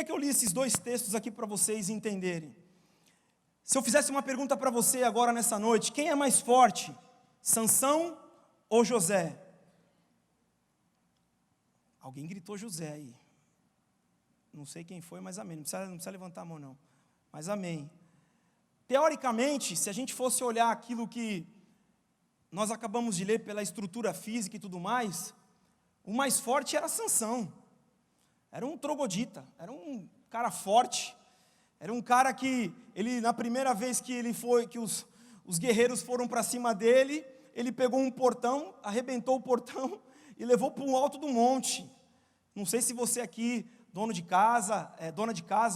que eu li esses dois textos aqui para vocês entenderem? Se eu fizesse uma pergunta para você agora nessa noite, quem é mais forte, Sansão ou José? Alguém gritou José aí. Não sei quem foi, mas amém. Não precisa levantar a mão não, mas amém. Teoricamente, se a gente fosse olhar aquilo que nós acabamos de ler pela estrutura física e tudo mais, o mais forte era Sansão. Era um troglodita, era um cara forte, era um cara que, na primeira vez que os guerreiros foram para cima dele, ele pegou um portão, arrebentou o portão e levou para o alto do monte. Não sei se você aqui, dona de casa,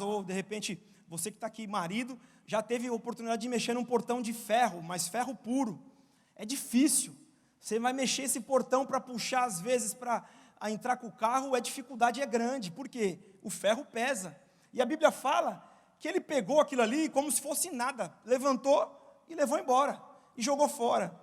ou de repente, você que está aqui, marido, já teve a oportunidade de mexer num portão de ferro, mas ferro puro. É difícil. Você vai mexer esse portão para puxar, às vezes, para entrar com o carro, a dificuldade é grande. Por quê? O ferro pesa. E a Bíblia fala que ele pegou aquilo ali como se fosse nada, levantou e levou embora, e jogou fora.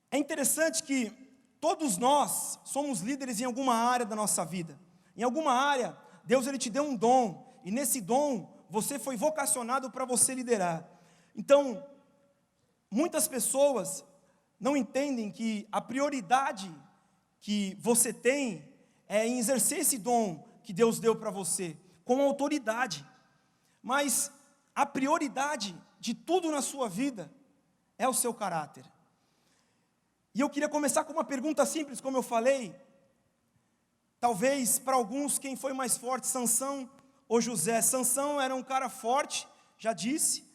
É interessante que todos nós somos líderes em alguma área da nossa vida. Em alguma área, Deus ele te deu um dom, e nesse dom, você foi vocacionado para você liderar. Então, muitas pessoas não entendem que a prioridade que você tem é em exercer esse dom que Deus deu para você, com autoridade. Mas a prioridade de tudo na sua vida é o seu caráter. E eu queria começar com uma pergunta simples, como eu falei. Talvez para alguns quem foi mais forte, Sansão ou José? Sansão era um cara forte, já disse.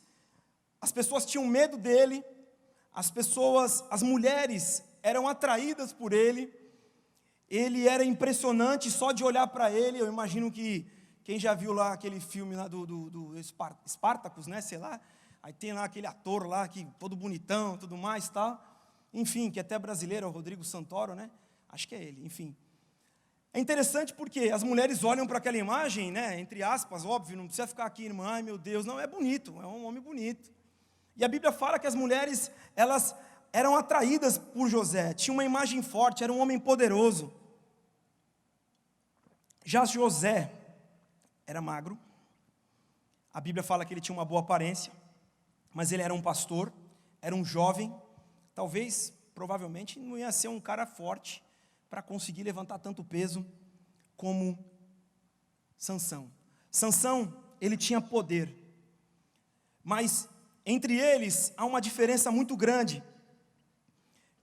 As pessoas tinham medo dele. As mulheres eram atraídas por ele. Ele era impressionante só de olhar para ele. Eu imagino que quem já viu lá aquele filme lá do Spartacus, né, sei lá, aí tem lá aquele ator lá, que, todo bonitão, tudo mais, tal. Enfim, que até brasileiro, é o Rodrigo Santoro, né, acho que é ele, enfim. É interessante porque as mulheres olham para aquela imagem, né, entre aspas, óbvio, não precisa ficar aqui, irmã, ai meu Deus, não, é bonito, é um homem bonito. E a Bíblia fala que as mulheres, elas eram atraídas por José, tinha uma imagem forte, era um homem poderoso. Já José era magro, a Bíblia fala que ele tinha uma boa aparência, mas ele era um pastor, era um jovem, talvez, provavelmente, não ia ser um cara forte para conseguir levantar tanto peso como Sansão. Sansão, ele tinha poder, mas entre eles há uma diferença muito grande,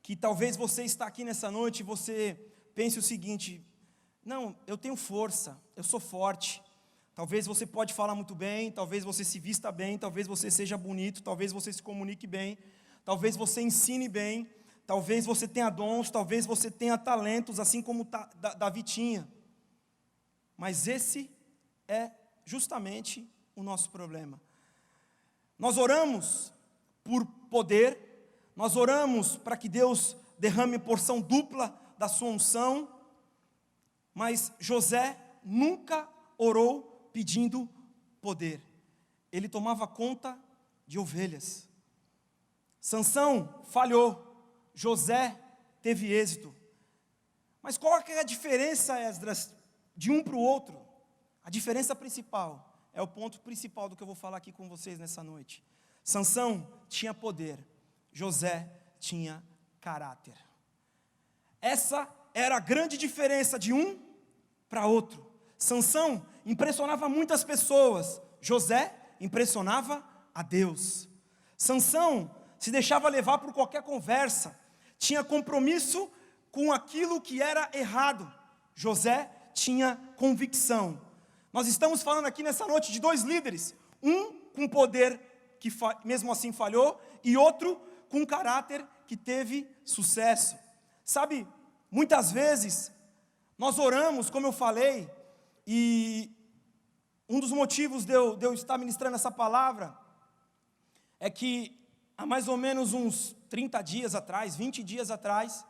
que talvez você está aqui nessa noite e você pense o seguinte: não, eu tenho força, eu sou forte. Talvez você pode falar muito bem, talvez você se vista bem, talvez você seja bonito, talvez você se comunique bem, talvez você ensine bem, talvez você tenha dons, talvez você tenha talentos, assim como Davi tinha. Mas esse é justamente o nosso problema. Nós oramos por poder, nós oramos para que Deus derrame porção dupla da sua unção, mas José nunca orou pedindo poder. Ele tomava conta de ovelhas. Sansão falhou, José teve êxito. Mas qual é a diferença, Esdras, de um para o outro? A diferença principal, é o ponto principal do que eu vou falar aqui com vocês nessa noite. Sansão tinha poder, José tinha caráter. Essa era a grande diferença de um para outro. Sansão impressionava muitas pessoas, José impressionava a Deus. Sansão se deixava levar por qualquer conversa, tinha compromisso com aquilo que era errado. José tinha convicção. Nós estamos falando aqui nessa noite de dois líderes, um com poder que mesmo assim falhou, e outro com caráter que teve sucesso. Sabe, muitas vezes nós oramos, como eu falei, e um dos motivos de eu estar ministrando essa palavra é que há mais ou menos uns 30 dias atrás, 20 dias atrás,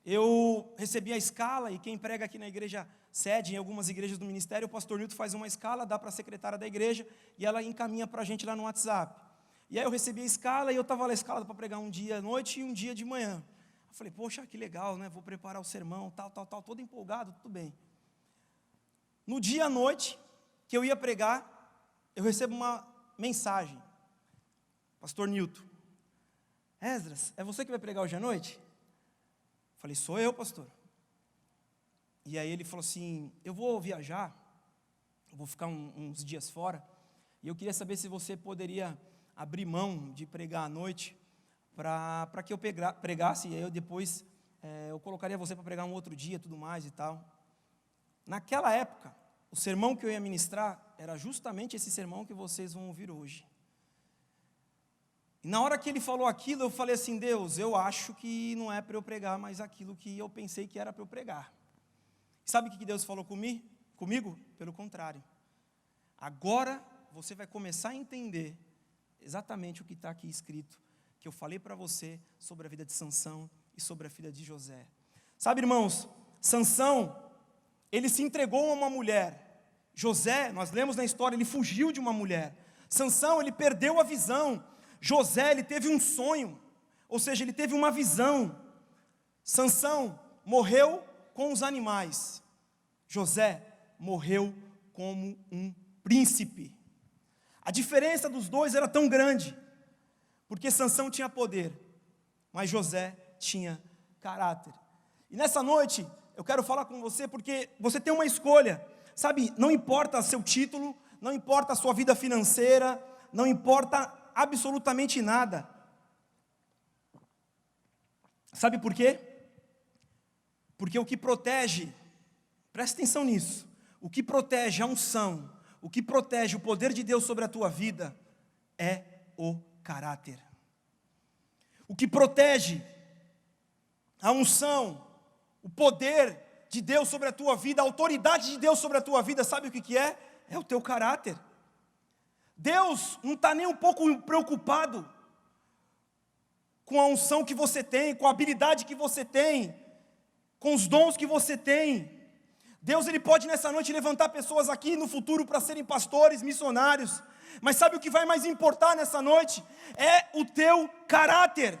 eu recebi a escala, e quem prega aqui na igreja sede, em algumas igrejas do ministério, o pastor Nilton faz uma escala, dá para a secretária da igreja, e ela encaminha para a gente lá no WhatsApp. E aí eu recebi a escala, e eu estava lá escalado para pregar um dia à noite e um dia de manhã. Eu falei, poxa, que legal, né? Vou preparar o sermão, tal, todo empolgado, tudo bem. No dia à noite que eu ia pregar, eu recebo uma mensagem. Pastor Nilton, Esdras, é você que vai pregar hoje à noite? Falei, sou eu, pastor. E aí ele falou assim, eu vou viajar, eu vou ficar uns dias fora, e eu queria saber se você poderia abrir mão de pregar à noite, para que eu pregasse, e aí eu depois, eu colocaria você para pregar um outro dia, tudo mais e tal. Naquela época, o sermão que eu ia ministrar, era justamente esse sermão que vocês vão ouvir hoje. E na hora que ele falou aquilo, eu falei assim, Deus, eu acho que não é para eu pregar mais aquilo que eu pensei que era para eu pregar. Sabe o que Deus falou comigo? Pelo contrário. Agora você vai começar a entender exatamente o que está aqui escrito, que eu falei para você sobre a vida de Sansão e sobre a filha de José. Sabe, irmãos, Sansão, ele se entregou a uma mulher. José, nós lemos na história, ele fugiu de uma mulher. Sansão, ele perdeu a visão. José, ele teve um sonho, ou seja, ele teve uma visão. Sansão morreu com os animais. José morreu como um príncipe. A diferença dos dois era tão grande, porque Sansão tinha poder, mas José tinha caráter. E nessa noite, eu quero falar com você, porque você tem uma escolha, sabe, não importa seu título, não importa a sua vida financeira, não importa absolutamente nada. Sabe por quê? Porque o que protege, presta atenção nisso, o que protege a unção, o que protege o poder de Deus sobre a tua vida, é o caráter. O que protege a unção, o poder de Deus sobre a tua vida, a autoridade de Deus sobre a tua vida, sabe o que é? É o teu caráter. Deus não está nem um pouco preocupado com a unção que você tem, com a habilidade que você tem, com os dons que você tem. Deus, ele pode nessa noite levantar pessoas aqui no futuro para serem pastores, missionários, mas sabe o que vai mais importar nessa noite? É o teu caráter.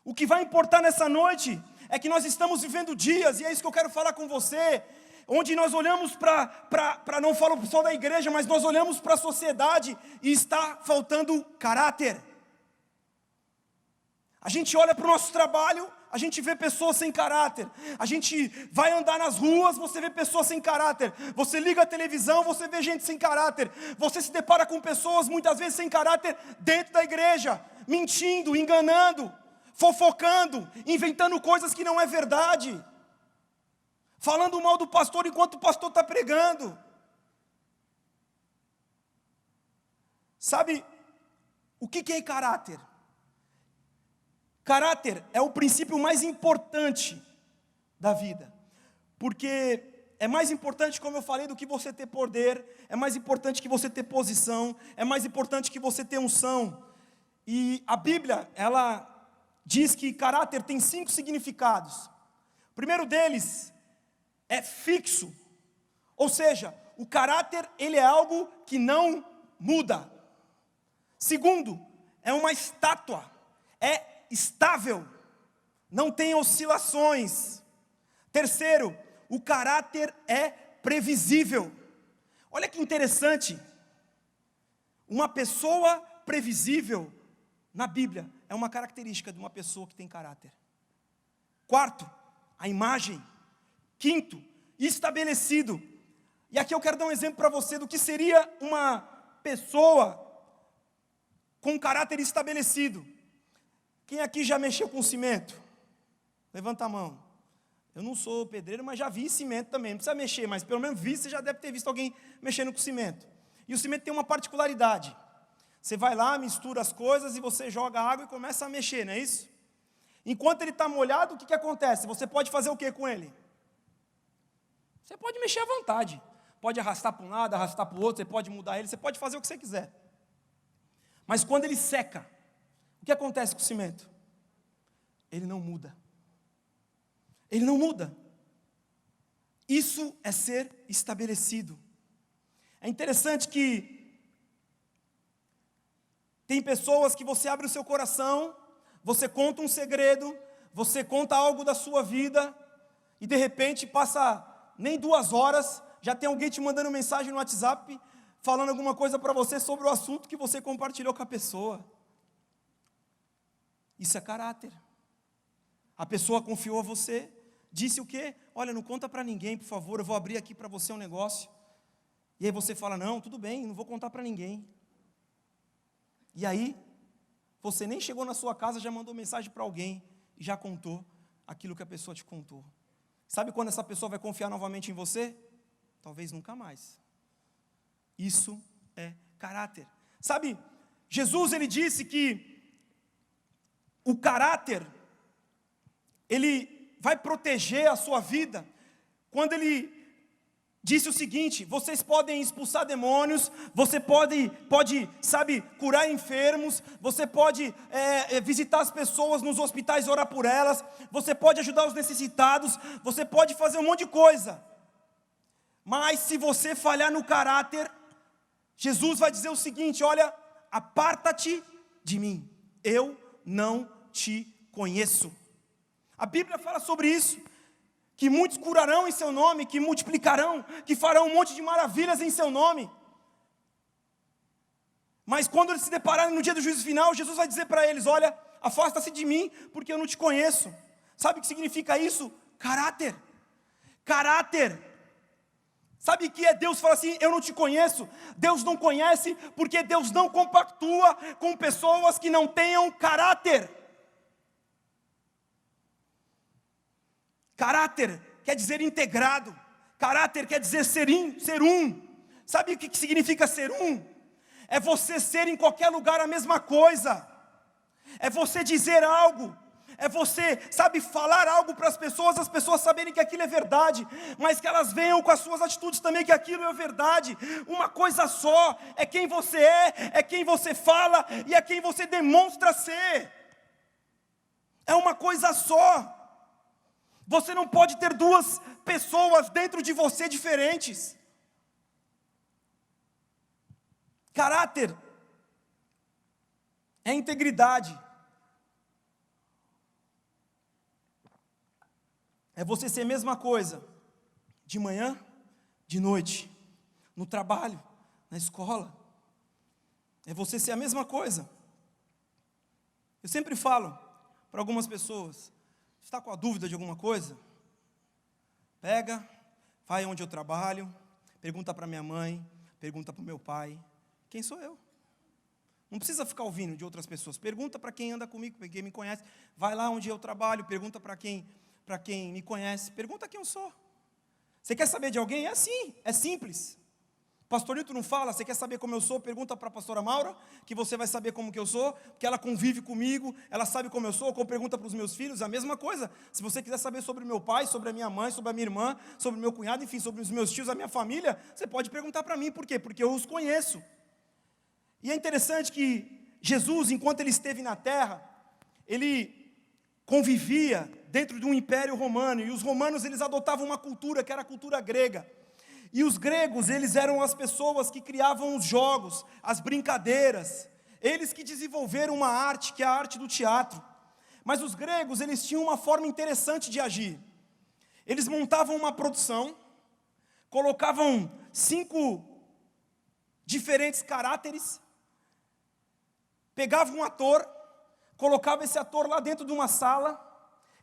O que vai importar nessa noite é que nós estamos vivendo dias, e é isso que eu quero falar com você, onde nós olhamos para não falo só da igreja, mas nós olhamos para a sociedade e está faltando caráter. A gente olha para o nosso trabalho, a gente vê pessoas sem caráter. A gente vai andar nas ruas, você vê pessoas sem caráter. Você liga a televisão, você vê gente sem caráter. Você se depara com pessoas muitas vezes sem caráter dentro da igreja, mentindo, enganando, fofocando, inventando coisas que não é verdade, falando mal do pastor enquanto o pastor está pregando. Sabe, o que é caráter? Caráter é o princípio mais importante da vida, porque é mais importante, como eu falei, do que você ter poder, é mais importante que você ter posição, é mais importante que você ter unção. E a Bíblia, ela diz que caráter tem 5 significados. O primeiro deles é fixo, ou seja, o caráter ele é algo que não muda. Segundo, é uma estátua, é estável, não tem oscilações. Terceiro, o caráter é previsível. Olha que interessante, uma pessoa previsível na Bíblia é uma característica de uma pessoa que tem caráter. Quarto, a imagem. Quinto, estabelecido. E aqui eu quero dar um exemplo para você do que seria uma pessoa com caráter estabelecido. Quem aqui já mexeu com cimento? Levanta a mão. Eu não sou pedreiro, mas já vi cimento também. Não precisa mexer, mas pelo menos você já deve ter visto alguém mexendo com cimento. E o cimento tem uma particularidade. Você vai lá, mistura as coisas e você joga água e começa a mexer, não é isso? Enquanto ele está molhado, o que acontece? Você pode fazer o que com ele? Você pode mexer à vontade. Pode arrastar para um lado, arrastar para o outro, você pode mudar ele, você pode fazer o que você quiser. Mas quando ele seca, o que acontece com o cimento? Ele não muda. Ele não muda. Isso é ser estabelecido. É interessante que tem pessoas que você abre o seu coração, você conta um segredo, você conta algo da sua vida, e de repente passa nem 2 horas, já tem alguém te mandando mensagem no WhatsApp, falando alguma coisa para você sobre o assunto que você compartilhou com a pessoa. Isso é caráter. A pessoa confiou a você, disse o quê? Olha, não conta para ninguém, por favor, eu vou abrir aqui para você um negócio. E aí você fala, não, tudo bem, não vou contar para ninguém. E aí, você nem chegou na sua casa, já mandou mensagem para alguém, e já contou aquilo que a pessoa te contou. Sabe quando essa pessoa vai confiar novamente em você? Talvez nunca mais. Isso é caráter. Sabe, Jesus ele disse que o caráter, ele vai proteger a sua vida, quando ele disse o seguinte: vocês podem expulsar demônios, você pode, sabe, curar enfermos, você pode visitar as pessoas nos hospitais e orar por elas, você pode ajudar os necessitados, você pode fazer um monte de coisa, mas se você falhar no caráter, Jesus vai dizer o seguinte: olha, aparta-te de mim, eu não te conheço. A Bíblia fala sobre isso, que muitos curarão em seu nome, que multiplicarão, que farão um monte de maravilhas em seu nome. Mas quando eles se depararem no dia do juízo final, Jesus vai dizer para eles: olha, afasta-se de mim, porque eu não te conheço. Sabe o que significa isso? Caráter. Caráter. Sabe o que é Deus fala assim, eu não te conheço? Deus não conhece, porque Deus não compactua com pessoas que não tenham caráter. Caráter quer dizer integrado. Caráter quer dizer ser um. Sabe o que significa ser um? É você ser em qualquer lugar a mesma coisa. É você dizer algo. É você, sabe, falar algo para as pessoas saberem que aquilo é verdade, mas que elas venham com as suas atitudes também que aquilo é verdade. Uma coisa só, é quem você é quem você fala e é quem você demonstra ser. É uma coisa só. Você não pode ter duas pessoas dentro de você diferentes. Caráter é integridade. É você ser a mesma coisa, de manhã, de noite, no trabalho, na escola. É você ser a mesma coisa. Eu sempre falo para algumas pessoas: está com a dúvida de alguma coisa? Pega, vai onde eu trabalho, pergunta para minha mãe, pergunta para o meu pai, quem sou eu? Não precisa ficar ouvindo de outras pessoas, pergunta para quem anda comigo, para quem me conhece. Vai lá onde eu trabalho, pergunta para quem me conhece, pergunta quem eu sou. Você quer saber de alguém? É assim, é simples. Pastor Nilton não fala, você quer saber como eu sou? Pergunta para a pastora Maura, que você vai saber como que eu sou, porque ela convive comigo, ela sabe como eu sou. Como pergunta para os meus filhos, a mesma coisa. Se você quiser saber sobre o meu pai, sobre a minha mãe, sobre a minha irmã, sobre o meu cunhado, enfim, sobre os meus tios, a minha família, você pode perguntar para mim. Por quê? Porque eu os conheço. E é interessante que Jesus, enquanto ele esteve na terra, ele convivia dentro de um império romano, e os romanos eles adotavam uma cultura que era a cultura grega, e os gregos eles eram as pessoas que criavam os jogos, as brincadeiras, eles que desenvolveram uma arte, que é a arte do teatro. Mas os gregos eles tinham uma forma interessante de agir. Eles montavam uma produção, colocavam 5 diferentes caráteres, pegavam um ator, colocava esse ator lá dentro de uma sala,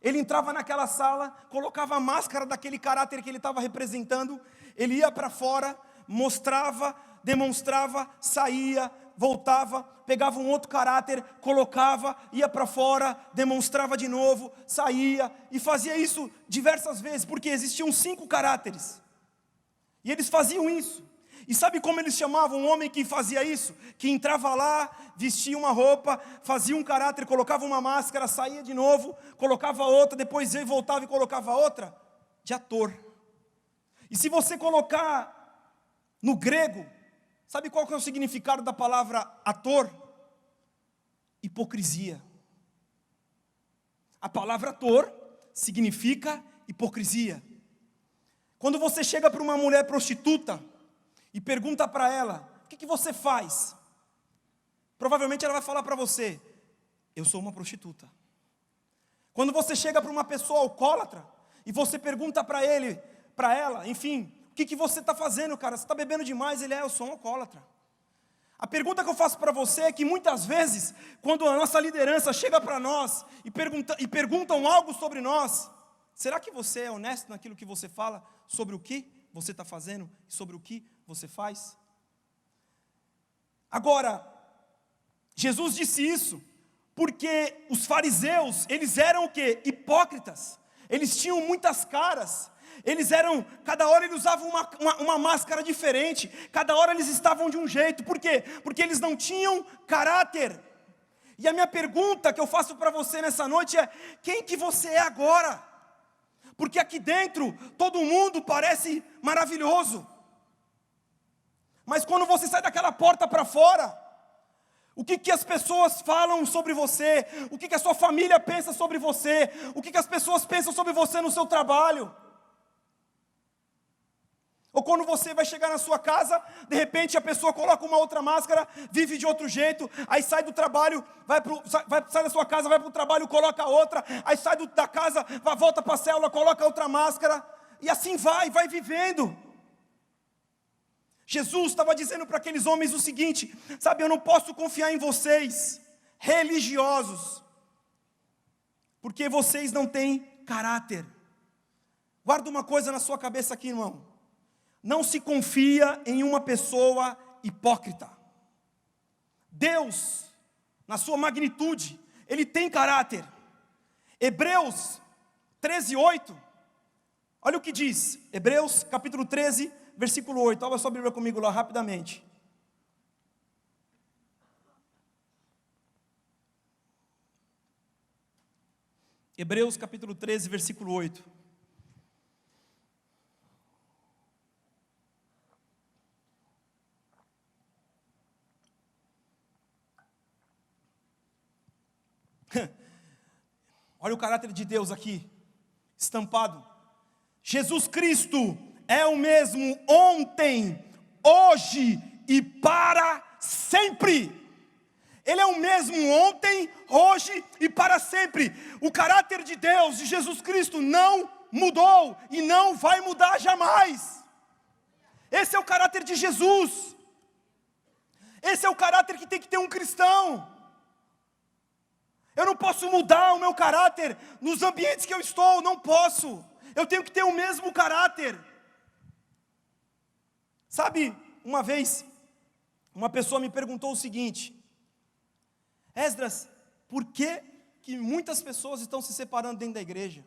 ele entrava naquela sala, colocava a máscara daquele caráter que ele estava representando, ele ia para fora, mostrava, demonstrava, saía, voltava, pegava um outro caráter, colocava, ia para fora, demonstrava de novo, saía, e fazia isso diversas vezes, porque existiam 5 caráteres, e eles faziam isso. E sabe como eles chamavam o homem que fazia isso? Que entrava lá, vestia uma roupa, fazia um caráter, colocava uma máscara, saía de novo, colocava outra, depois ele voltava e colocava outra? De ator. E se você colocar no grego, sabe qual que é o significado da palavra ator? Hipocrisia. A palavra ator significa hipocrisia. Quando você chega para uma mulher prostituta e pergunta para ela, o que você faz? Provavelmente ela vai falar para você, eu sou uma prostituta. Quando você chega para uma pessoa alcoólatra, e você pergunta para ela, enfim, que você está fazendo, cara? Você está bebendo demais? Eu sou um alcoólatra. A pergunta que eu faço para você é que muitas vezes, quando a nossa liderança chega para nós e perguntam algo sobre nós, será que você é honesto naquilo que você fala, sobre o que você está fazendo e sobre o que você faz? Agora, Jesus disse isso porque os fariseus, eles eram o quê? Hipócritas. Eles tinham muitas caras. Cada hora eles usavam uma máscara diferente. Cada hora eles estavam de um jeito. Por quê? Porque eles não tinham caráter. E a minha pergunta que eu faço para você nessa noite é: quem que você é agora? Porque aqui dentro, todo mundo parece maravilhoso. Mas quando você sai daquela porta para fora, o que as pessoas falam sobre você? O que a sua família pensa sobre você? O que as pessoas pensam sobre você no seu trabalho? Ou quando você vai chegar na sua casa, de repente a pessoa coloca uma outra máscara, vive de outro jeito, aí sai do trabalho, sai da sua casa, vai para o trabalho, coloca outra, aí sai da casa, volta para a célula, coloca outra máscara, e assim vai vivendo. Jesus estava dizendo para aqueles homens o seguinte: sabe, eu não posso confiar em vocês, religiosos, porque vocês não têm caráter. Guarda uma coisa na sua cabeça aqui, irmão: não se confia em uma pessoa hipócrita. Deus, na sua magnitude, Ele tem caráter. Hebreus 13:8, olha o que diz, Hebreus capítulo 13, versículo 8, abra sua Bíblia comigo lá rapidamente. Hebreus capítulo 13, versículo 8. Olha o caráter de Deus aqui, estampado. Jesus Cristo é o mesmo ontem, hoje e para sempre. Ele é o mesmo ontem, hoje e para sempre. O caráter de Deus, de Jesus Cristo, não mudou e não vai mudar jamais. Esse é o caráter de Jesus. Esse é o caráter que tem que ter um cristão. Eu não posso mudar o meu caráter nos ambientes que eu estou, não posso. Eu tenho que ter o mesmo caráter. Sabe, uma vez, uma pessoa me perguntou o seguinte: Esdras, por que muitas pessoas estão se separando dentro da igreja?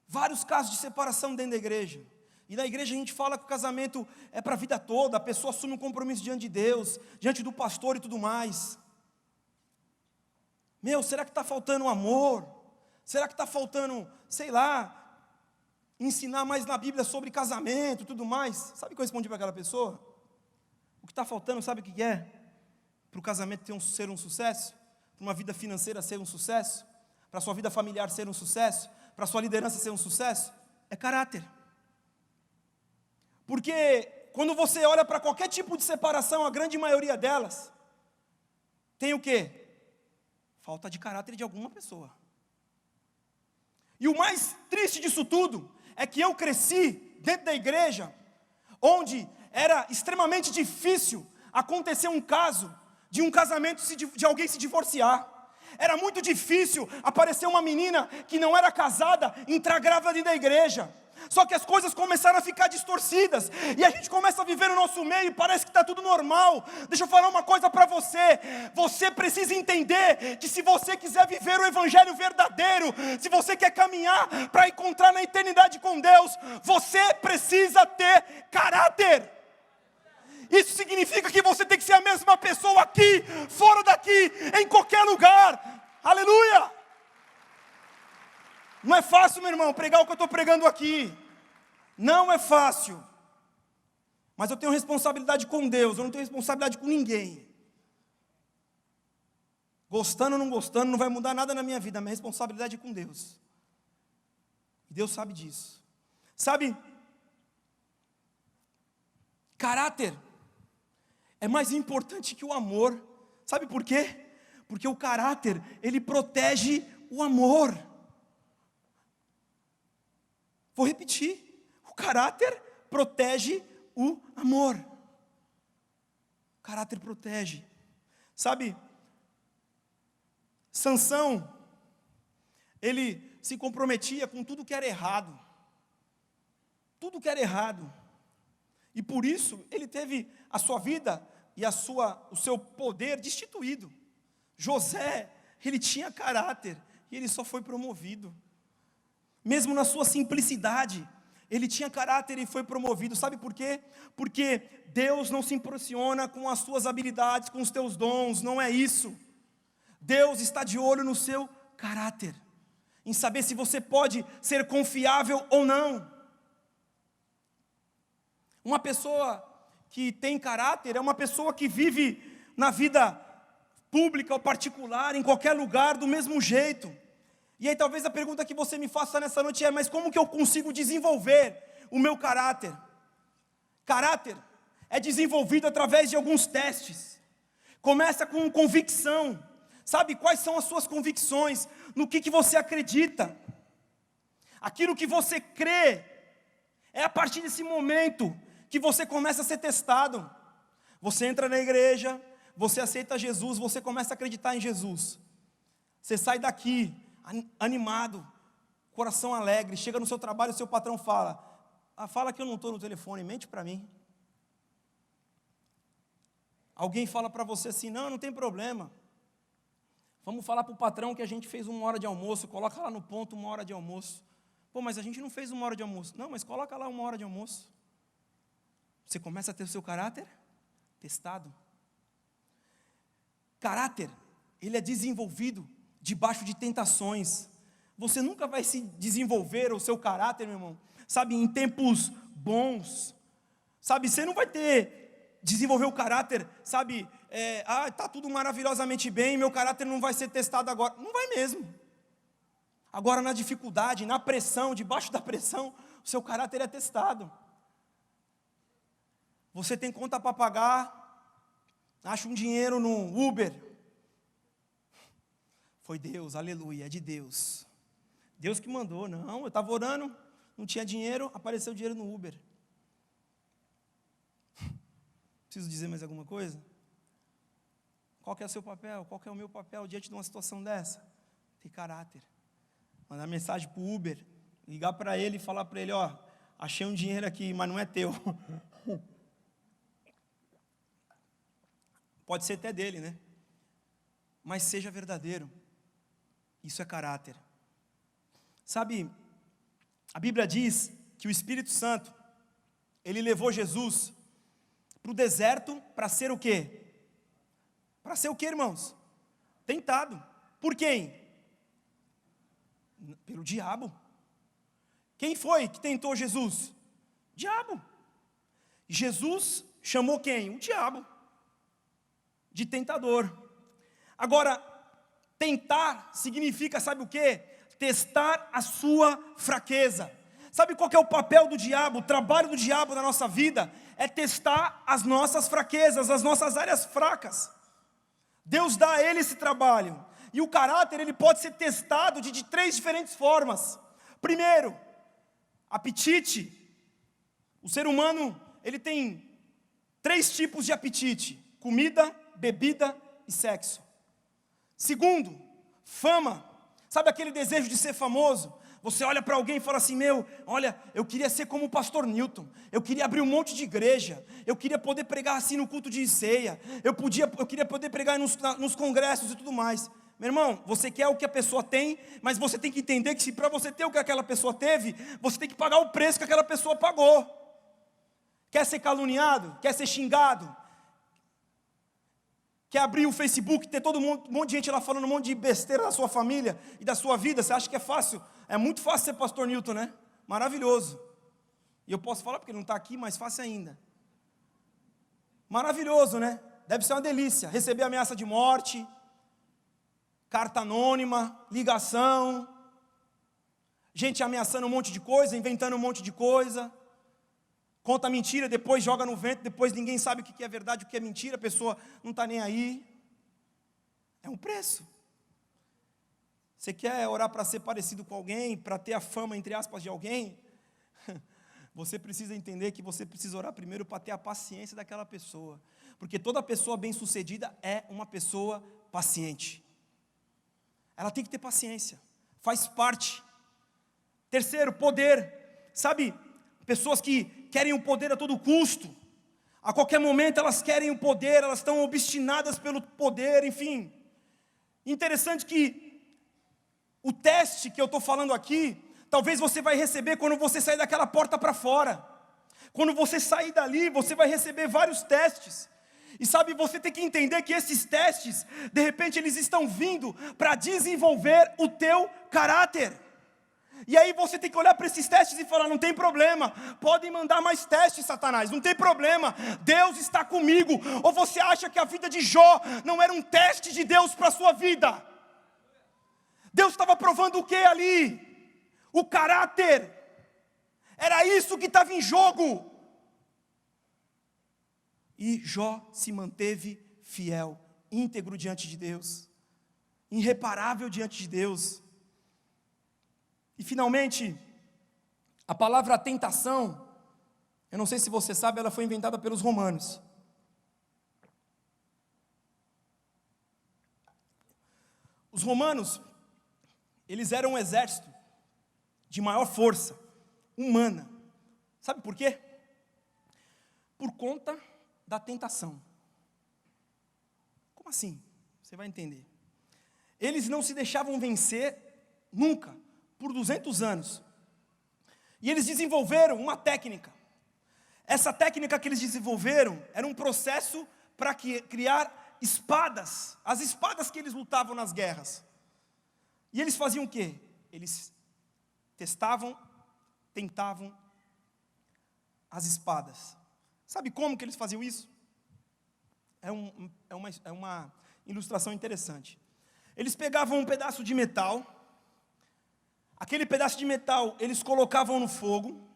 Vários casos de separação dentro da igreja. E na igreja a gente fala que o casamento é para a vida toda, a pessoa assume um compromisso diante de Deus, diante do pastor e tudo mais. Será que está faltando amor? Será que está faltando, sei lá, ensinar mais na Bíblia sobre casamento e tudo mais? Sabe o que eu respondi para aquela pessoa? O que está faltando, sabe o que é? Para o casamento ser um sucesso? Para uma vida financeira ser um sucesso? Para a sua vida familiar ser um sucesso? Para a sua liderança ser um sucesso? É caráter. Porque quando você olha para qualquer tipo de separação, a grande maioria delas tem o quê? Falta de caráter de alguma pessoa. E o mais triste disso tudo é que eu cresci dentro da igreja, onde era extremamente difícil acontecer um caso de um casamento de alguém se divorciar. Era muito difícil aparecer uma menina que não era casada entrar grávida dentro da igreja. Só que as coisas começaram a ficar distorcidas, e a gente começa a viver no nosso meio e parece que está tudo normal. Deixa eu falar uma coisa para você: você precisa entender que se você quiser viver o evangelho verdadeiro, se você quer caminhar para encontrar na eternidade com Deus, você precisa ter caráter. Isso significa que você tem que ser a mesma pessoa aqui, fora daqui, em qualquer lugar. Aleluia! Não é fácil, meu irmão, pregar o que eu estou pregando aqui. Não é fácil. Mas eu tenho responsabilidade com Deus, eu não tenho responsabilidade com ninguém. Gostando ou não gostando, não vai mudar nada na minha vida. A minha responsabilidade é com Deus. E Deus sabe disso. Sabe, caráter é mais importante que o amor. Sabe por quê? Porque o caráter, ele protege o amor. Vou repetir. O caráter protege o amor. O caráter protege. Sabe, Sansão, ele se comprometia com tudo que era errado. Tudo que era errado. E por isso, ele teve a sua vida e o seu poder destituído. José, ele tinha caráter e ele só foi promovido. Mesmo na sua simplicidade, ele tinha caráter e foi promovido. Sabe por quê? Porque Deus não se impressiona com as suas habilidades, com os teus dons, não é isso. Deus está de olho no seu caráter, em saber se você pode ser confiável ou não. Uma pessoa que tem caráter é uma pessoa que vive na vida pública ou particular, em qualquer lugar, do mesmo jeito. E aí talvez a pergunta que você me faça nessa noite é: mas como que eu consigo desenvolver o meu caráter? Caráter é desenvolvido através de alguns testes. Começa com convicção. Sabe quais são as suas convicções? No que você acredita? Aquilo que você crê. É a partir desse momento que você começa a ser testado. Você entra na igreja, você aceita Jesus, você começa a acreditar em Jesus. Você sai daqui animado, coração alegre, chega no seu trabalho, o seu patrão fala: fala que eu não estou no telefone, mente para mim. Alguém fala para você assim: não tem problema, vamos falar para o patrão que a gente fez 1 hora de almoço, coloca lá no ponto 1 hora de almoço. Pô, mas a gente não fez 1 hora de almoço. Não, mas coloca lá 1 hora de almoço. Você começa a ter o seu caráter testado. Caráter, ele é desenvolvido debaixo de tentações. Você nunca vai se desenvolver o seu caráter, meu irmão, sabe, em tempos bons. Sabe, você não vai desenvolver o caráter, sabe, está tudo maravilhosamente bem, meu caráter não vai ser testado agora. Não vai mesmo. Agora na dificuldade, na pressão, debaixo da pressão, o seu caráter é testado. Você tem conta para pagar, acha um dinheiro no Uber. Foi Deus, aleluia, é de Deus. Deus que mandou. Não, eu estava orando, não tinha dinheiro, apareceu dinheiro no Uber. Preciso dizer mais alguma coisa? Qual que é o seu papel? Qual que é o meu papel diante de uma situação dessa? Ter caráter. Mandar mensagem para o Uber, ligar para ele e falar para ele: ó, achei um dinheiro aqui, mas não é teu. Pode ser até dele, né? Mas seja verdadeiro. Isso é caráter. Sabe, a Bíblia diz que o Espírito Santo, ele levou Jesus para o deserto para ser o quê? Para ser o quê, irmãos? Tentado. Por quem? Pelo diabo. Quem foi que tentou Jesus? Diabo. Jesus chamou quem? O diabo de tentador. Agora, tentar significa, sabe o quê? Testar a sua fraqueza. Sabe qual que é o papel do diabo? O trabalho do diabo na nossa vida é testar as nossas fraquezas, as nossas áreas fracas. Deus dá a ele esse trabalho. E o caráter, ele pode ser testado de 3 diferentes formas. Primeiro, apetite. O ser humano, ele tem 3 tipos de apetite: comida, bebida e sexo. Segundo, fama. Sabe aquele desejo de ser famoso? Você olha para alguém e fala assim: olha, eu queria ser como o pastor Newton, eu queria abrir um monte de igreja, eu queria poder pregar assim no culto de ceia, eu queria poder pregar nos congressos e tudo mais. Meu irmão, você quer o que a pessoa tem, mas você tem que entender que se para você ter o que aquela pessoa teve, você tem que pagar o preço que aquela pessoa pagou. Quer ser caluniado? Quer ser xingado? Quer abrir o Facebook, ter um monte de gente lá falando um monte de besteira da sua família e da sua vida? Você acha que é fácil? É muito fácil ser pastor Newton, né? Maravilhoso. E eu posso falar porque ele não está aqui, mas fácil ainda. Maravilhoso, né? Deve ser uma delícia. Receber ameaça de morte, carta anônima, ligação, gente ameaçando um monte de coisa, inventando um monte de coisa. Conta mentira, depois joga no vento, depois ninguém sabe o que é verdade, o que é mentira, a pessoa não está nem aí. É um preço. Você quer orar para ser parecido com alguém, para ter a fama, entre aspas, de alguém? você precisa entender que você precisa orar primeiro para ter a paciência daquela pessoa. Porque toda pessoa bem-sucedida é uma pessoa paciente. Ela tem que ter paciência, faz parte. Terceiro, poder. Sabe, pessoas que querem o poder a todo custo. A qualquer momento elas querem o poder, elas estão obstinadas pelo poder, enfim. Interessante que o teste que eu estou falando aqui, talvez você vai receber quando você sair daquela porta para fora. Quando você sair dali, você vai receber vários testes. E sabe, você tem que entender que esses testes, de repente eles estão vindo para desenvolver o teu caráter. E aí você tem que olhar para esses testes e falar, não tem problema, podem mandar mais testes, Satanás, não tem problema, Deus está comigo. Ou você acha que a vida de Jó não era um teste de Deus para a sua vida? Deus estava provando o que ali? O caráter. Era isso que estava em jogo. E Jó se manteve fiel, íntegro diante de Deus, irreparável diante de Deus. E finalmente, a palavra tentação, eu não sei se você sabe, ela foi inventada pelos romanos. Os romanos, eles eram um exército de maior força humana. Sabe por quê? Por conta da tentação. Como assim? Você vai entender. Eles não se deixavam vencer nunca, por 200 anos. E eles desenvolveram uma técnica. Essa técnica que eles desenvolveram era um processo para criar espadas. As espadas que eles lutavam nas guerras. E eles faziam o quê? Eles tentavam as espadas. Sabe como que eles faziam isso? É uma ilustração interessante. Eles pegavam um pedaço de metal. Aquele pedaço de metal, eles colocavam no fogo.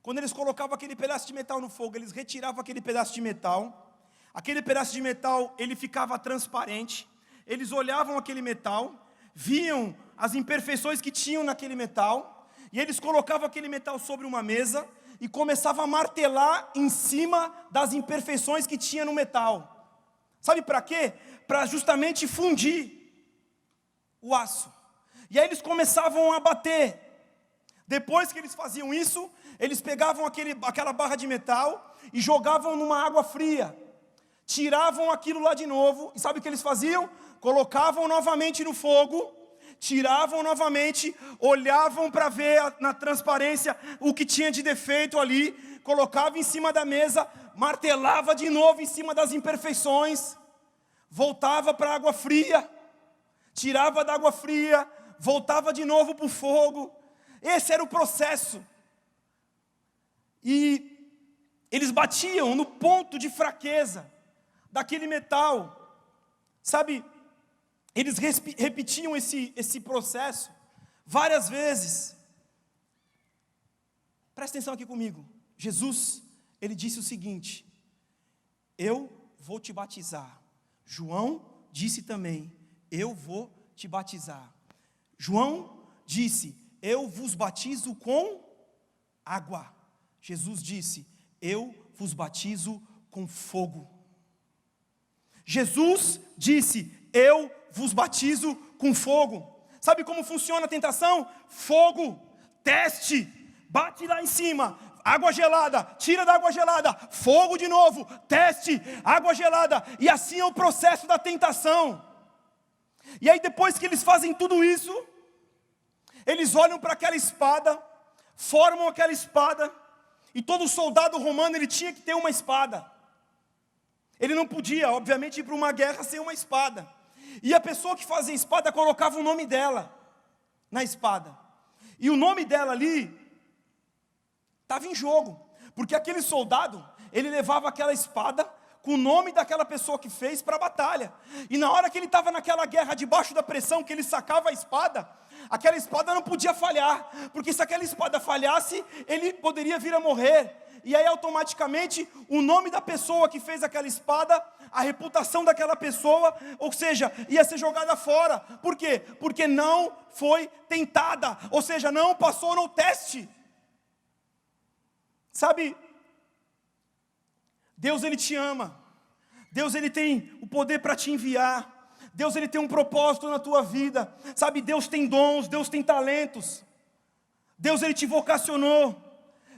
Quando eles colocavam aquele pedaço de metal no fogo, eles retiravam aquele pedaço de metal. Aquele pedaço de metal, ele ficava transparente. Eles olhavam aquele metal, viam as imperfeições que tinham naquele metal, e eles colocavam aquele metal sobre uma mesa e começavam a martelar em cima das imperfeições que tinha no metal. Sabe para quê? Para justamente fundir o aço. E aí eles começavam a bater. Depois que eles faziam isso, eles pegavam aquela barra de metal e jogavam numa água fria. Tiravam aquilo lá de novo. E sabe o que eles faziam? Colocavam novamente no fogo, tiravam novamente, olhavam para ver na transparência o que tinha de defeito ali, colocavam em cima da mesa, martelava de novo em cima das imperfeições, voltava para a água fria, tirava da água fria, voltava de novo para o fogo. Esse era o processo. E eles batiam no ponto de fraqueza daquele metal. Sabe, eles repetiam esse processo várias vezes. Presta atenção aqui comigo. Jesus, ele disse o seguinte: eu vou te batizar. João disse também: eu vou te batizar. João disse: eu vos batizo com água. Jesus disse: eu vos batizo com fogo. Jesus disse: eu vos batizo com fogo. Sabe como funciona a tentação? Fogo, teste, bate lá em cima, água gelada, tira da água gelada, fogo de novo, teste, água gelada. E assim é o processo da tentação. E aí depois que eles fazem tudo isso, eles olham para aquela espada, formam aquela espada, e todo soldado romano ele tinha que ter uma espada. Ele não podia, obviamente, ir para uma guerra sem uma espada. E a pessoa que fazia espada colocava o nome dela na espada. E o nome dela ali estava em jogo, porque aquele soldado, ele levava aquela espada com o nome daquela pessoa que fez para a batalha. E na hora que ele estava naquela guerra, debaixo da pressão, que ele sacava a espada, aquela espada não podia falhar, porque se aquela espada falhasse, ele poderia vir a morrer. E aí automaticamente o nome da pessoa que fez aquela espada, a reputação daquela pessoa, ou seja, ia ser jogada fora. Por quê? Porque não foi tentada, ou seja, não passou no teste. Sabe, Deus Ele te ama, Deus Ele tem o poder para te enviar, Deus Ele tem um propósito na tua vida, sabe, Deus tem dons, Deus tem talentos, Deus Ele te vocacionou.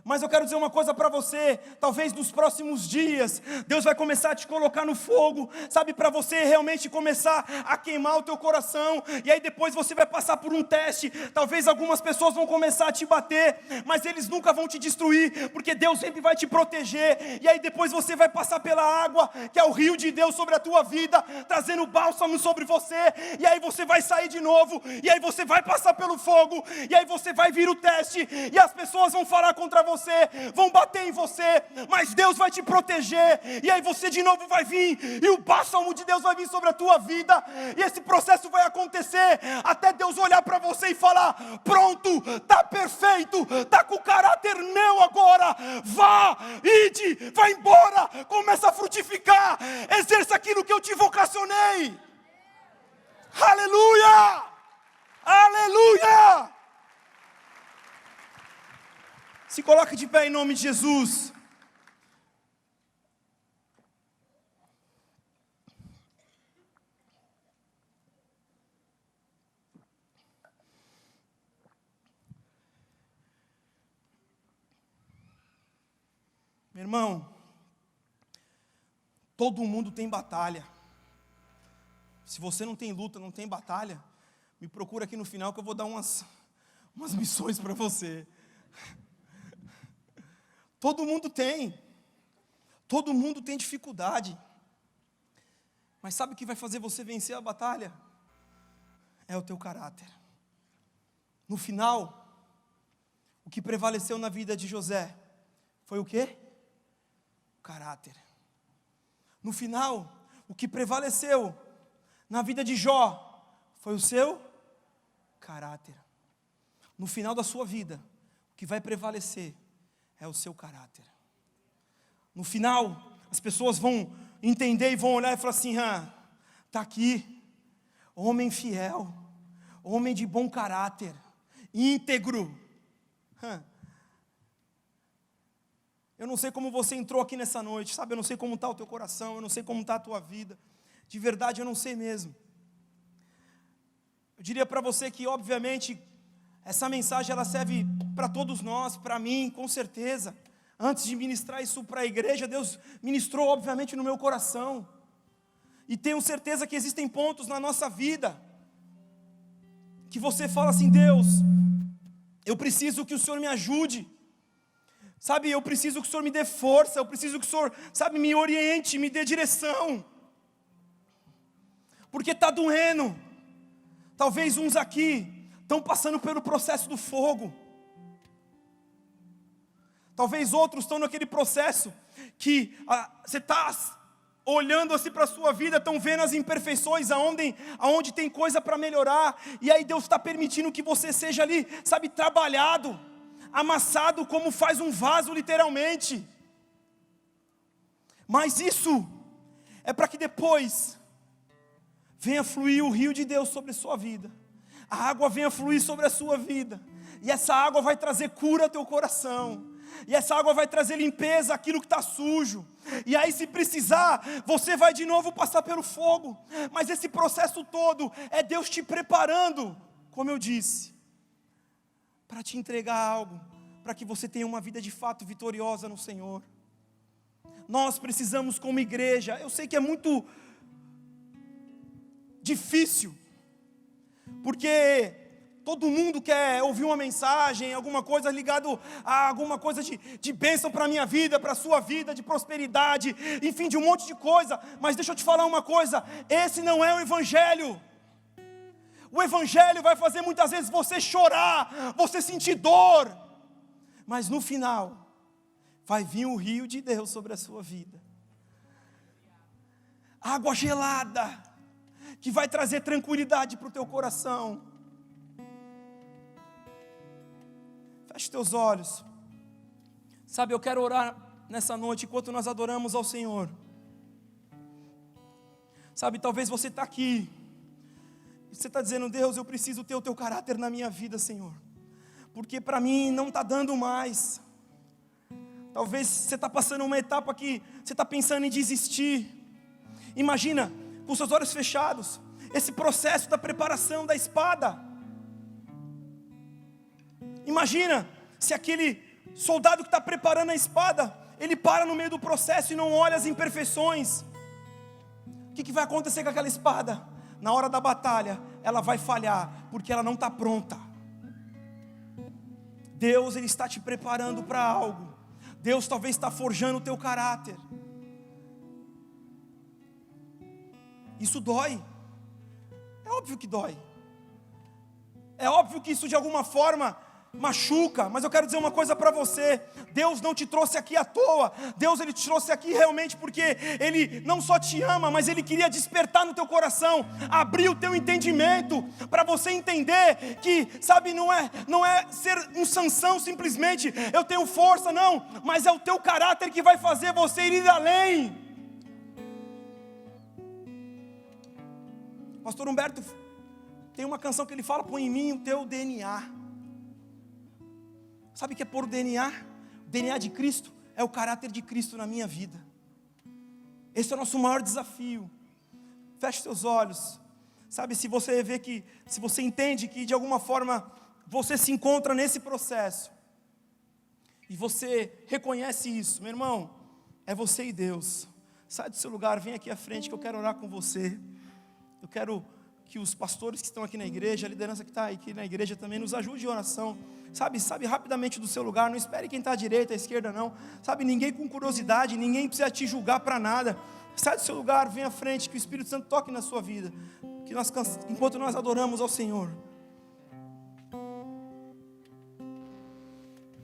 Mas eu quero dizer uma coisa para você, talvez nos próximos dias, Deus vai começar a te colocar no fogo, sabe, para você realmente começar a queimar o teu coração, e aí depois você vai passar por um teste, talvez algumas pessoas vão começar a te bater, mas eles nunca vão te destruir, porque Deus sempre vai te proteger, e aí depois você vai passar pela água, que é o rio de Deus sobre a tua vida, trazendo bálsamo sobre você, e aí você vai sair de novo, e aí você vai passar pelo fogo, e aí você vai vir o teste, e as pessoas vão falar contra você, vão bater em você, mas Deus vai te proteger, e aí você de novo vai vir, e o bálsamo de Deus vai vir sobre a tua vida, e esse processo vai acontecer, até Deus olhar para você e falar: pronto, está perfeito, está com o caráter meu agora, vá, ide, vai embora, começa a frutificar, exerça aquilo que eu te vocacionei. Aleluia, aleluia. Se coloque de pé em nome de Jesus. Meu irmão, todo mundo tem batalha. Se você não tem luta, não tem batalha, me procura aqui no final que eu vou dar umas missões para você. Todo mundo tem dificuldade, mas sabe o que vai fazer você vencer a batalha? É o teu caráter. No final, o que prevaleceu na vida de José foi o quê? O caráter. No final, o que prevaleceu na vida de Jó foi o seu caráter. No final da sua vida, o que vai prevalecer é o seu caráter. No final, as pessoas vão entender e vão olhar e falar assim: está aqui, homem fiel, homem de bom caráter, íntegro. Eu não sei como você entrou aqui nessa noite, sabe? Eu não sei como está o teu coração, eu não sei como está a tua vida. De verdade, eu não sei mesmo. Eu diria para você que, obviamente, essa mensagem ela serve para todos nós, para mim, com certeza. Antes de ministrar isso para a igreja, Deus ministrou, obviamente, no meu coração. E tenho certeza que existem pontos na nossa vida que você fala assim: Deus, eu preciso que o Senhor me ajude. Sabe, eu preciso que o Senhor me dê força, eu preciso que o Senhor, sabe, me oriente, me dê direção. Porque está doendo. Talvez uns aqui estão passando pelo processo do fogo. Talvez outros estão naquele processo que você está olhando assim para a sua vida, estão vendo as imperfeições, aonde tem coisa para melhorar, e aí Deus está permitindo que você seja ali, sabe, trabalhado, amassado como faz um vaso literalmente. Mas isso é para que depois venha fluir o rio de Deus sobre a sua vida. A água venha fluir sobre a sua vida, e essa água vai trazer cura ao teu coração, e essa água vai trazer limpeza àquilo que está sujo, e aí se precisar, você vai de novo passar pelo fogo, mas esse processo todo é Deus te preparando, como eu disse, para te entregar algo, para que você tenha uma vida de fato vitoriosa no Senhor. Nós precisamos como igreja, eu sei que é muito difícil, porque todo mundo quer ouvir uma mensagem, alguma coisa ligado a alguma coisa de bênção para a minha vida, para a sua vida, de prosperidade, enfim, de um monte de coisa. Mas deixa eu te falar uma coisa, esse não é o Evangelho. O Evangelho vai fazer muitas vezes você chorar, você sentir dor, mas no final, vai vir o rio de Deus sobre a sua vida. Água gelada, que vai trazer tranquilidade para o teu coração. Feche teus olhos. Sabe, eu quero orar nessa noite, enquanto nós adoramos ao Senhor. Sabe, talvez você está aqui, e você está dizendo: Deus, eu preciso ter o teu caráter na minha vida, Senhor, porque para mim não está dando mais. Talvez você está passando uma etapa que você está pensando em desistir. Imagina, com seus olhos fechados, esse processo da preparação da espada. Imagina se aquele soldado que está preparando a espada, ele para no meio do processo e não olha as imperfeições. O que vai acontecer com aquela espada? Na hora da batalha, ela vai falhar, porque ela não está pronta. Deus, Ele está te preparando para algo. Deus talvez está forjando o teu caráter. Isso dói. É óbvio que dói. É óbvio que isso de alguma forma machuca, mas eu quero dizer uma coisa para você: Deus não te trouxe aqui à toa. Deus, Ele te trouxe aqui realmente porque Ele não só te ama, mas Ele queria despertar no teu coração, abrir o teu entendimento, para você entender que, sabe, não é ser um Sansão simplesmente, eu tenho força, não, mas é o teu caráter que vai fazer você ir além. Pastor Humberto tem uma canção que ele fala: põe em mim o teu DNA. Sabe o que é pôr o DNA? O DNA de Cristo é o caráter de Cristo na minha vida. Esse é o nosso maior desafio. Feche seus olhos. Sabe, se você vê que, se você entende que de alguma forma você se encontra nesse processo, e você reconhece isso, meu irmão, é você e Deus. Sai do seu lugar, vem aqui à frente que eu quero orar com você. Eu quero que os pastores que estão aqui na igreja, a liderança que está aqui na igreja também, nos ajude em oração. Sabe rapidamente do seu lugar, não espere quem está à direita, à esquerda não. Sabe, ninguém com curiosidade, ninguém precisa te julgar para nada. Sai do seu lugar, vem à frente, que o Espírito Santo toque na sua vida. Que enquanto nós adoramos ao Senhor.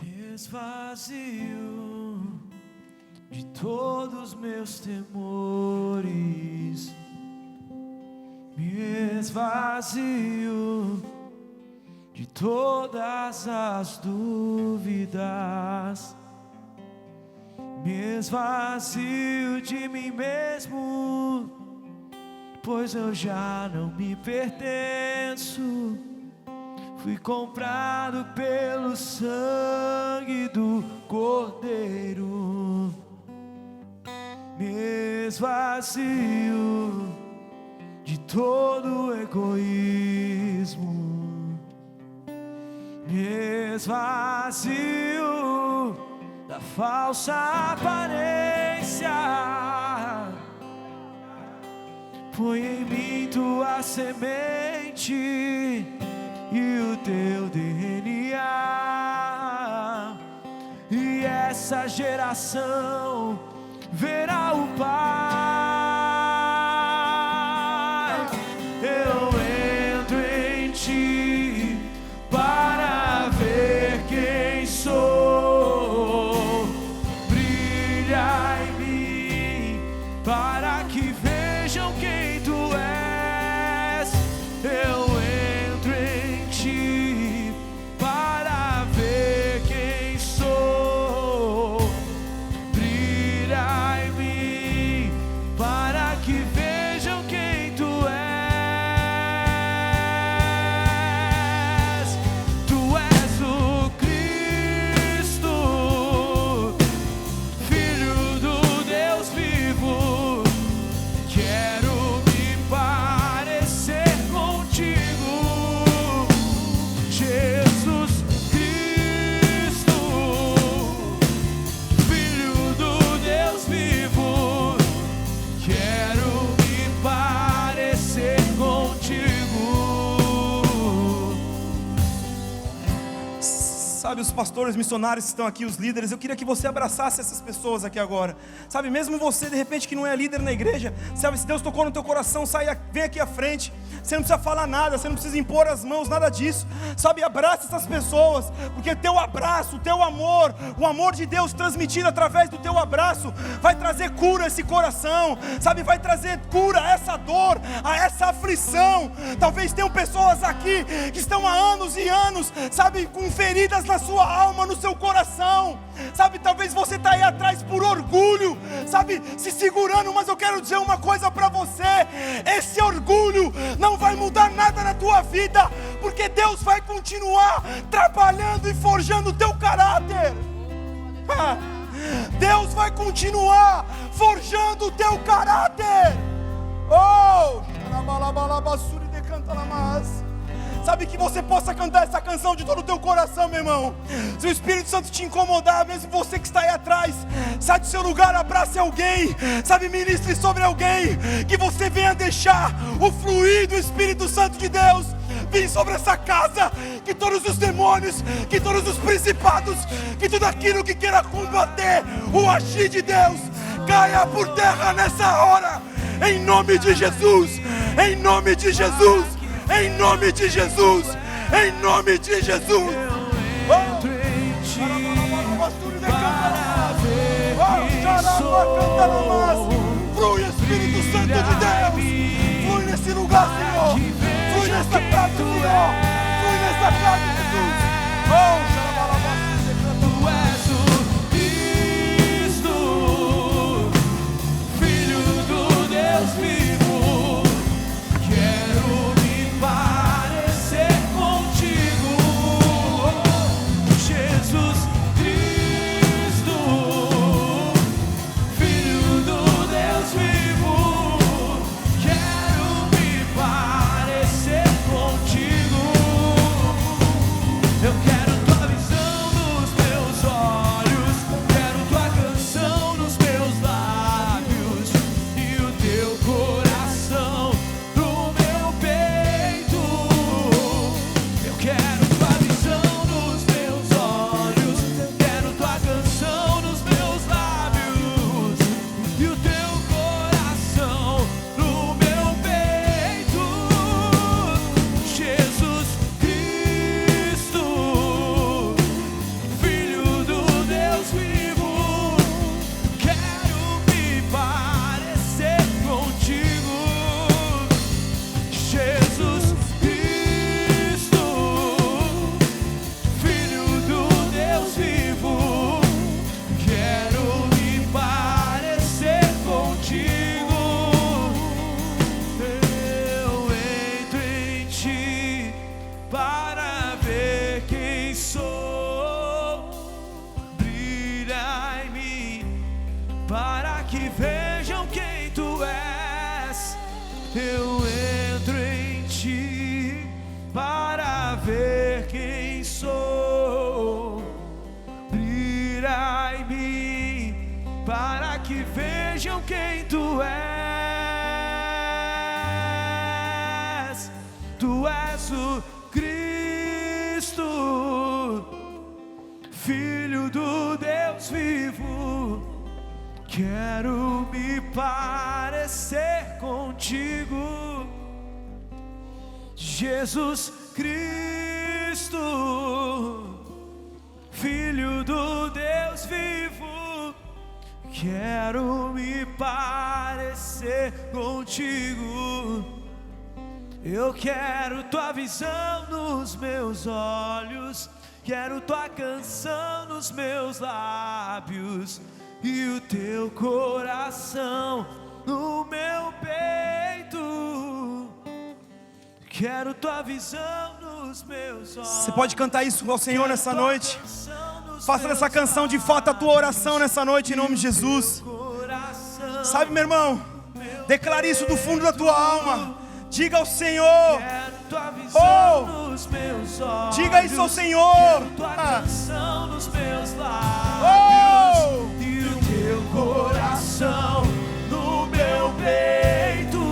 Me esvazio de todos meus temores. Me esvazio de todas as dúvidas. Me esvazio de mim mesmo, pois eu já não me pertenço. Fui comprado pelo sangue do Cordeiro. Me esvazio de todo egoísmo. Me esvazio da falsa aparência. Põe em mim tua semente e o teu DNA, e essa geração verá o Pai. Eu entro em ti para ver quem sou. Brilha em mim para que vejam quem tu és. Eu entro em ti para ver quem sou. Brilha em mim para que vejam quem tu és. Tu és o Cristo, Filho do Deus vivo. Quero me parecer contigo, Jesus Cristo, Filho do Deus vivo. Quero me parecer contigo. Sabe, os pastores, missionários que estão aqui, os líderes, eu queria que você abraçasse essas pessoas aqui agora. Sabe, mesmo você de repente que não é líder na igreja, sabe, se Deus tocou no teu coração, vem aqui à frente. Você não precisa falar nada, você não precisa impor as mãos, nada disso. Sabe, abraça essas pessoas, porque teu abraço, teu amor, o amor de Deus transmitido através do teu abraço, vai trazer cura a esse coração. Sabe, vai trazer cura a essa dor, a essa aflição. Talvez tenham pessoas aqui que estão há anos e anos, sabe, com feridas na sua alma, no seu coração. Sabe, talvez você está aí atrás por orgulho, sabe, se segurando, mas eu quero dizer uma coisa para você: esse orgulho não vai mudar nada na tua vida, porque Deus vai continuar trabalhando e forjando o teu caráter. Deus vai continuar forjando o teu caráter. Oh, sabe, que você possa cantar essa canção de todo o teu coração, meu irmão. Se o Espírito Santo te incomodar, mesmo você que está aí atrás, sai do seu lugar, abrace alguém, sabe, ministre sobre alguém, que você venha deixar o fluir do Espírito Santo de Deus vir sobre essa casa, que todos os demônios, que todos os principados, que tudo aquilo que queira combater o agir de Deus, caia por terra nessa hora, em nome de Jesus, em nome de Jesus, em nome de Jesus, em nome de Jesus. Flui, Espírito Santo de Deus, flui nesse lugar, Senhor, flui nessa casa, Senhor, flui nessa casa, Jesus. Tu és o Cristo, Filho do Deus vivo. Quero me parecer contigo, Jesus Cristo, Filho do Deus vivo. Quero me parecer contigo. Eu quero tua visão nos meus olhos, quero tua canção nos meus lábios e o teu coração no meu peito. Eu quero tua visão nos meus olhos, quero tua canção nos meus lábios e o teu coração no meu peito. Jesus Cristo, Filho do Deus vivo, quero me parecer contigo. Jesus Cristo, Filho do Deus vivo, quero me parecer contigo. Eu entro em ti para ver quem sou. Brilha em mim para que vejam quem tu és. Eu entro em ti para ver quem sou. Brilha em mim para que vejam quem tu és. Tu és o Cristo, Filho do Deus vivo. Quero me parecer contigo, Jesus Cristo, Filho do Deus vivo. Quero me parecer contigo. Eu quero tua visão nos meus olhos, quero tua canção nos meus lábios e o teu coração no meu peito. Quero tua visão nos meus olhos. Você pode cantar isso ao Senhor nessa noite? Faça dessa canção de fato a tua oração nessa noite, em nome de Jesus. Sabe, meu irmão, declare isso do fundo da tua alma. Diga ao Senhor, diga isso ao Senhor. E o teu coração no meu peito.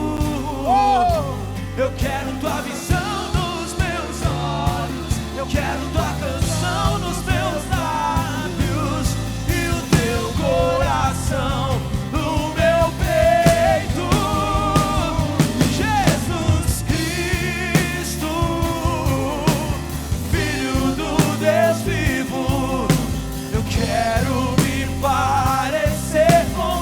Eu quero tua visão nos meus olhos, eu quero tua canção nos meus lábios e o teu coração no meu peito. Jesus Cristo, Filho do Deus vivo, eu quero me parecer com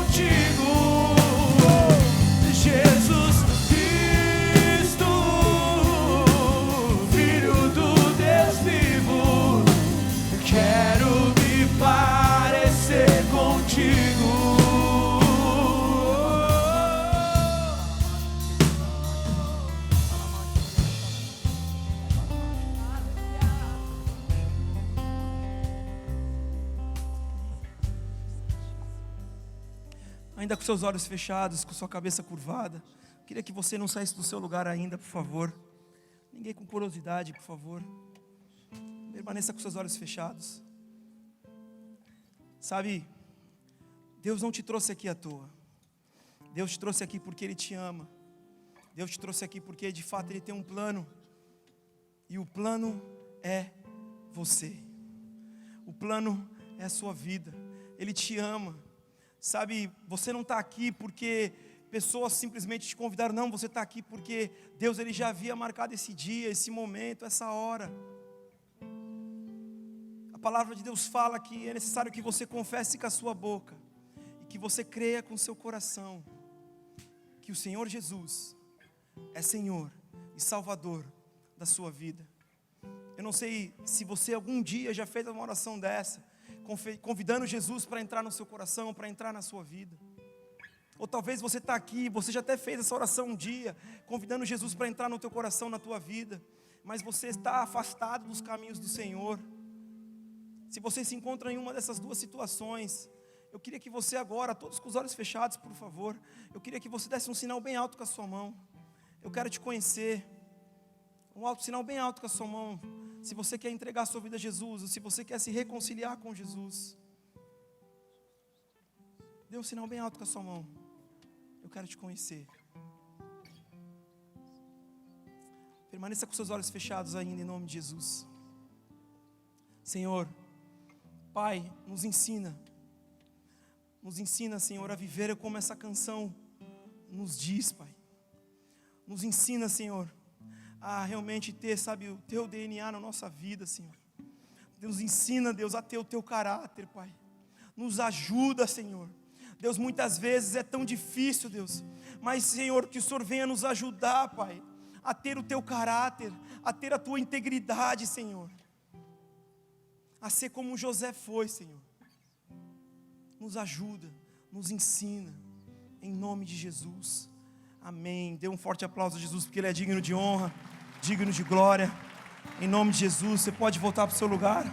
ainda com seus olhos fechados, com sua cabeça curvada. Queria que você não saísse do seu lugar ainda, por favor. Ninguém com curiosidade, por favor. Permaneça com seus olhos fechados. Sabe, Deus não te trouxe aqui à toa. Deus te trouxe aqui porque Ele te ama. Deus te trouxe aqui porque de fato Ele tem um plano. E o plano é você. O plano é a sua vida. Ele te ama. Sabe, você não está aqui porque pessoas simplesmente te convidaram. Não, você está aqui porque Deus Ele já havia marcado esse dia, esse momento, essa hora. A palavra de Deus fala que é necessário que você confesse com a sua boca e que você creia com o seu coração que o Senhor Jesus é Senhor e Salvador da sua vida. Eu não sei se você algum dia já fez uma oração dessa, convidando Jesus para entrar no seu coração, para entrar na sua vida. Ou talvez você está aqui, você já até fez essa oração um dia, convidando Jesus para entrar no teu coração, na tua vida, mas você está afastado dos caminhos do Senhor. Se você se encontra em uma dessas duas situações, eu queria que você agora, todos com os olhos fechados, por favor, eu queria que você desse um sinal bem alto com a sua mão. Eu quero te conhecer. Um alto sinal bem alto com a sua mão. Se você quer entregar a sua vida a Jesus, ou se você quer se reconciliar com Jesus, dê um sinal bem alto com a sua mão. Eu quero te conhecer. Permaneça com seus olhos fechados ainda, em nome de Jesus. Senhor, Pai, nos ensina, Senhor, a viver como essa canção nos diz, Pai. Nos ensina, Senhor, a realmente ter, sabe, o Teu DNA na nossa vida, Senhor. Nos ensina, Deus, a ter o Teu caráter, Pai. Nos ajuda, Senhor. Deus, muitas vezes é tão difícil, Deus, mas, Senhor, que o Senhor venha nos ajudar, Pai, a ter o Teu caráter, a ter a Tua integridade, Senhor. A ser como José foi, Senhor. Nos ajuda, nos ensina, em nome de Jesus. Amém. Dê um forte aplauso a Jesus, porque Ele é digno de honra, digno de glória. Em nome de Jesus, você pode voltar para o seu lugar.